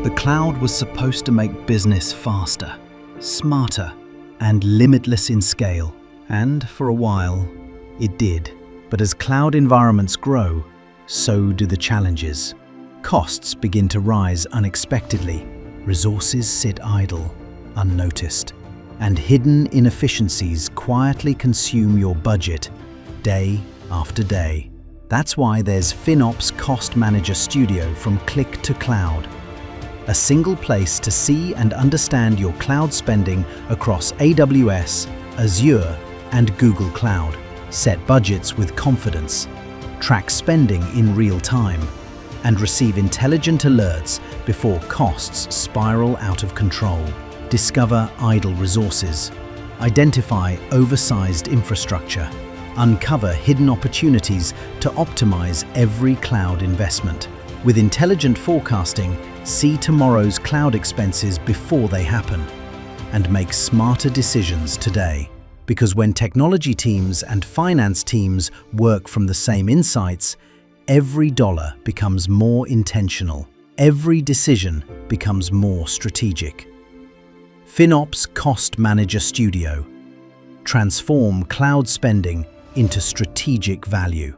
The cloud was supposed to make business faster, smarter, and limitless in scale. And for a while, it did. But as cloud environments grow, so do the challenges. Costs begin to rise unexpectedly. Resources sit idle, unnoticed. And hidden inefficiencies quietly consume your budget day after day. That's why there's FinOps Cost Manager Studio from Click2Cloud. A single place to see and understand your cloud spending across AWS, Azure, and Google Cloud. Set budgets with confidence, track spending in real time, and receive intelligent alerts before costs spiral out of control. Discover idle resources, identify oversized infrastructure, uncover hidden opportunities to optimize every cloud investment. With intelligent forecasting, see tomorrow's cloud expenses before they happen, and make smarter decisions today. Because when technology teams and finance teams work from the same insights, every dollar becomes more intentional. Every decision becomes more strategic. FinOps Cost Manager Studio. Transform cloud spending into strategic value.